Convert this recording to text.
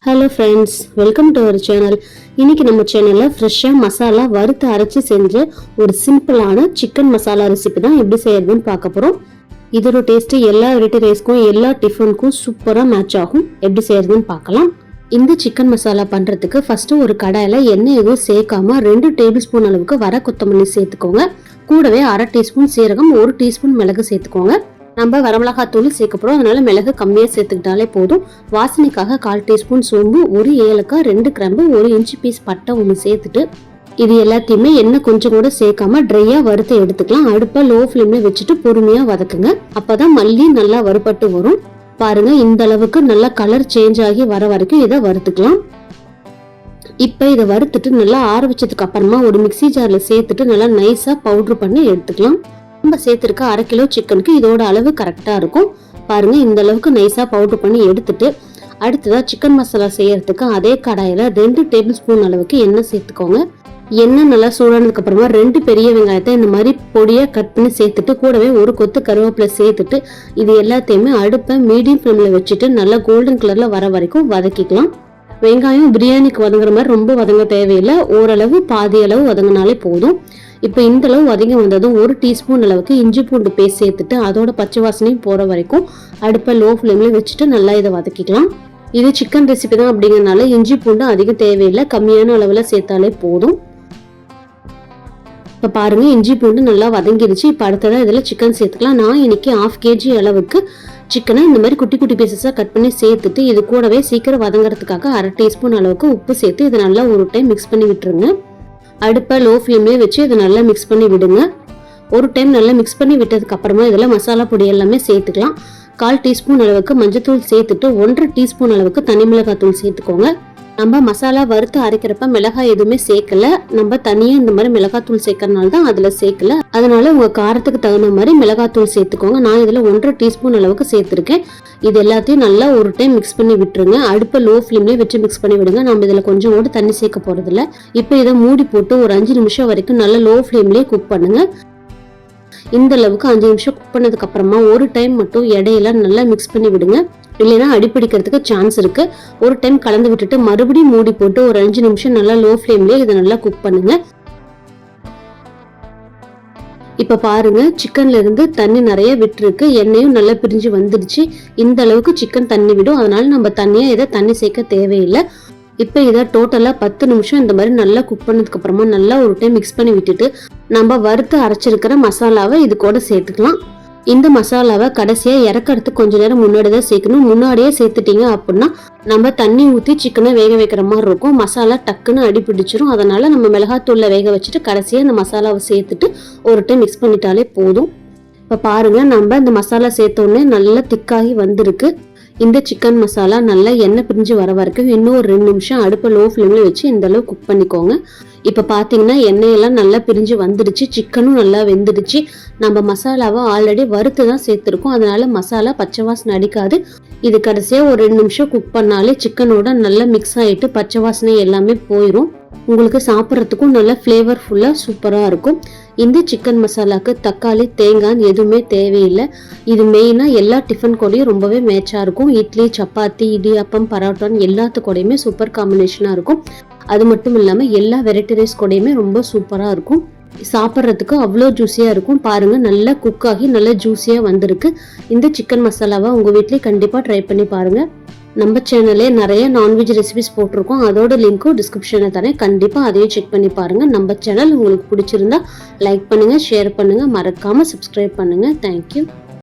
Hello friends, welcome to our channel. இன்னைக்கு நம்ம சேனலில் ஃப்ரெஷ்ஷாக மசாலா வறுத்து அரைச்சி செஞ்ச ஒரு சிம்பிளான சிக்கன் மசாலா ரெசிபி தான் எப்படி செய்யறதுன்னு பார்க்க போகிறோம். இதோட டேஸ்ட்டு எல்லா வெரைட்டி ரைஸ்க்கும் எல்லா டிஃபனுக்கும் சூப்பராக மேட்ச் ஆகும். எப்படி செய்யறதுன்னு பார்க்கலாம். இந்த சிக்கன் மசாலா பண்ணுறதுக்கு ஃபஸ்ட்டு ஒரு கடாயில் எண்ணெய் எதுவும் சேர்க்காம 2 டேபிள் ஸ்பூன் அளவுக்கு வர கொத்தமல்லி சேர்த்துக்கோங்க. கூடவே 1/2 டீஸ்பூன் சீரகம், 1 டீஸ்பூன் மிளகு சேர்த்துக்கோங்க. நம்ம வரமிளகாத்தூள் சேர்க்க போறோம், அதனால மிளகு கம்மியாக சேர்த்துக்கிட்டாலே போதும். வாசனைக்காக 1/4 டீஸ்பூன் சோம்பு, 1 ஏலக்காய், 2 கிராம்பு, 1 இன்ச்சு பீஸ் பட்டை ஒன்று சேர்த்துட்டு இது எல்லாத்தையுமே எண்ணெய் கொஞ்சம் கூட சேர்க்காம ட்ரையா வறுத்து எடுத்துக்கலாம். அடுப்பை லோ ஃப்ளேம்ல வச்சுட்டு பொறுமையா வதக்குங்க. அப்பதான் மல்லி நல்லா வறுபட்டு வரும். பாருங்க, இந்த அளவுக்கு நல்லா கலர் சேஞ்ச் ஆகி வர வரைக்கும் இதை வறுத்துக்கலாம். இப்ப இதை வறுத்துட்டு நல்லா ஆற வச்சதுக்கு அப்புறமா ஒரு மிக்சி ஜார்ல சேர்த்துட்டு நல்லா நைஸா பவுடர் பண்ணி எடுத்துக்கலாம். நம்ம சேர்த்திருக்க 1/2 கிலோ சிக்கனுக்கு இதோட அளவு கரெக்டா இருக்கும். பாருங்க, இந்த அளவுக்கு நைஸா பவுடர் பண்ணி எடுத்துட்டு அடுத்ததா சிக்கன் மசாலா செய்யறதுக்கு அதே கடாயில 2 டேபிள் ஸ்பூன் அளவுக்கு எண்ணெய் சேர்த்துக்கோங்க. எண்ணெய் நல்லா சூடானதுக்கு அப்புறமா 2 பெரிய வெங்காயத்தை இந்த மாதிரி பொடியா கட் பண்ணி சேர்த்துட்டு கூடவே ஒரு கொத்து கருவேப்பிலை சேர்த்துட்டு இது எல்லாத்தையுமே அடுப்பை மீடியம் ஃப்ளேம்ல வச்சுட்டு நல்லா கோல்டன் கலர்ல வர வரைக்கும் வதக்கிக்கலாம். வெங்காயம் பிரியாணிக்கு வதங்குற மாதிரி ரொம்ப வதங்க தேவையில்லை, ஓரளவு பாதி அளவு வதங்கினாலே போதும். இப்போ இந்த அளவு வதங்கி வந்ததும் 1 டீஸ்பூன் அளவுக்கு இஞ்சி பூண்டு பேஸ்ட் சேர்த்துட்டு அதோட பச்சை வாசனையும் போற வரைக்கும் அடுப்பை லோ ஃப்ளேம்ல வச்சுட்டு நல்லா இதை வதக்கிக்கலாம். இது சிக்கன் ரெசிபி தான் அப்படிங்கறதுனால இஞ்சி பூண்டு அதிகம் தேவையில்லை, கம்மியான அளவுல சேர்த்தாலே போதும். இப்போ பாருங்க, இஞ்சி பூண்டு நல்லா வதங்கிடுச்சு. இப்போ அடுத்ததான் இதுல சிக்கன் சேர்த்துக்கலாம். நான் இன்னைக்கு 1/2 kg அளவுக்கு சிக்கனை இந்த மாதிரி குட்டி குட்டி பீசஸா கட் பண்ணி சேர்த்துட்டு இது கூடவே சீக்கிரம் வதங்குறதுக்காக 1/2 டீஸ்பூன் அளவுக்கு உப்பு சேர்த்து இதை நல்லா ஒரு டைம் மிக்ஸ் பண்ணி விட்டுருங்க. அடுப்பை லோ ஃப்ளேம்லேயே வச்சு இதை நல்லா மிக்ஸ் பண்ணி விடுங்க. ஒரு டைம் நல்லா மிக்ஸ் பண்ணி விட்டதுக்கு அப்புறமா இதில் மசாலா பொடி எல்லாமே சேர்த்துக்கலாம். 1/4 டீஸ்பூன் அளவுக்கு மஞ்சத்தூள் சேர்த்துட்டு 1/2 டீஸ்பூன் அளவுக்கு தனி மிளகாய் தூள் சேர்த்துக்கோங்க. நம்ம மசாலா வறுத்து அரைக்கிறப்ப மிளகாய் எதுவுமே சேர்க்கல, நம்ம தனியா இந்த மாதிரி மிளகாய் தூள் சேர்க்கறதுனால தான் அதுல சேர்க்கல. அதனால உங்க காரத்துக்கு தகுந்த மாதிரி மிளகாய் தூள் சேர்த்துக்கோங்க. நான் இதுல 1/2 டீஸ்பூன் அளவுக்கு சேர்த்திருக்கேன். இது எல்லாத்தையும் நல்லா ஒரு டைம் மிக்ஸ் பண்ணி விட்டுருங்க. அடுப்பை லோ ஃப்ளேம்லேயே வச்சு மிக்ஸ் பண்ணி விடுங்க. நம்ம இதுல கொஞ்சம் கூட தண்ணி சேர்க்க போறது இல்ல. இப்போ இதை மூடி போட்டு ஒரு 5 நிமிஷம் வரைக்கும் நல்லா லோ ஃப்ளேம்லேயே குக் பண்ணுங்க. இந்த அளவுக்கு 5 நிமிஷம் குக் பண்ணதுக்கு அப்புறமா ஒரு டைம் மட்டும் இடையில நல்லா மிக்ஸ் பண்ணி விடுங்க, இல்லைன்னா அடிப்பிடிக்கிறதுக்கு சான்ஸ் இருக்கு. ஒரு டைம் கலந்து விட்டுட்டு மறுபடியும் மூடி போட்டு ஒரு 5 நிமிஷம் நல்லா லோ ஃப்ளேம்லயே இதை நல்லா குக் பண்ணுங்க. இப்ப பாருங்க, சிக்கன்ல இருந்து தண்ணி நிறைய விட்டுருக்கு, எண்ணெயும் நல்லா பிரிஞ்சு வந்துடுச்சு. இந்த அளவுக்கு சிக்கன் தண்ணி விடும், அதனால நம்ம தண்ணியா இதை தண்ணி சேர்க்க தேவையில்லை. இப்போ இதை டோட்டலா 10 நிமிஷம் இந்த மாதிரி நல்லா குக் பண்ணதுக்கு அப்புறமா நல்லா ஒரு டைம் மிக்ஸ் பண்ணி விட்டுட்டு நம்ம வறுத்து அரைச்சிருக்கிற மசாலாவை இது கூட சேர்த்துக்கலாம். இந்த மசாலாவை கடைசியா இறக்கறதுக்கு கொஞ்ச நேரம் முன்னாடி தான் சேர்க்கணும். முன்னாடியே சேர்த்துட்டீங்க அப்படின்னா நம்ம தண்ணி ஊற்றி சிக்கனை வேக வைக்கிற மாதிரி இருக்கும், மசாலா டக்குன்னு அடி பிடிச்சிரும். அதனால நம்ம மிளகாத்தூள்ல வேக வச்சுட்டு கடைசியா இந்த மசாலாவை சேர்த்துட்டு ஒரு டைம் மிக்ஸ் பண்ணிட்டாலே போதும். இப்போ பாருங்க, நம்ம இந்த மசாலா சேர்த்தோடனே நல்லா திக்காகி வந்திருக்கு. இந்த சிக்கன் மசாலா நல்லா எண்ணெய் பிரிஞ்சு வர வரைக்கும் இன்னும் ஒரு 2 நிமிஷம் அடுப்பை லோ ஃப்ளேம்ல வச்சு இந்த அளவு குக் பண்ணிக்கோங்க. இப்போ பார்த்தீங்கன்னா எண்ணெயெல்லாம் நல்லா பிரிஞ்சு வந்துடுச்சு, சிக்கனும் நல்லா வெந்துடுச்சு. நம்ம மசாலாவை ஆல்ரெடி வறுத்து தான் சேர்த்துருக்கோம், அதனால மசாலா பச்சை வாசனை அடிக்காது. இது கடைசியாக ஒரு 2 நிமிஷம் குக் பண்ணாலே சிக்கனோட நல்லா மிக்ஸ் ஆகிட்டு பச்சை வாசனை எல்லாமே போயிடும். உங்களுக்கு சாப்பிட்றதுக்கும் நல்லா ஃப்ளேவர்ஃபுல்லாக சூப்பராக இருக்கும். இந்த சிக்கன் மசாலாவுக்கு தக்காளி, தேங்காய் எதுவுமே தேவையில்லை. இது மெயினாக எல்லா டிஃபன் கூடயும் ரொம்பவே மேட்சாக இருக்கும். இட்லி, சப்பாத்தி, இடியாப்பம், பரோட்டான்னு எல்லாத்து கூடயுமே சூப்பர் காம்பினேஷனாக இருக்கும். அது மட்டும் இல்லாமல் எல்லா வெரைட்டி ரைஸ் கூடயுமே ரொம்ப சூப்பராக இருக்கும். சாப்பிட்றதுக்கு அவ்வளோ ஜூஸியாக இருக்கும். பாருங்கள், நல்லா குக் ஆகி நல்லா ஜூஸியாக வந்திருக்கு. இந்த சிக்கன் மசாலாவை உங்கள் வீட்லேயே கண்டிப்பாக ட்ரை பண்ணி பாருங்கள். நம்ம சேனல்லே நிறைய நான்வெஜ் ரெசிபிஸ் போட்டிருக்கோம், அதோட லிங்க்கும் டிஸ்கிரிப்ஷனில் தரேன், கண்டிப்பாக அதையும் செக் பண்ணி பாருங்கள். நம்ம சேனல் உங்களுக்கு பிடிச்சிருந்தா லைக் பண்ணுங்கள், ஷேர் பண்ணுங்கள், மறக்காமல் சப்ஸ்கிரைப் பண்ணுங்கள். தேங்க்யூ.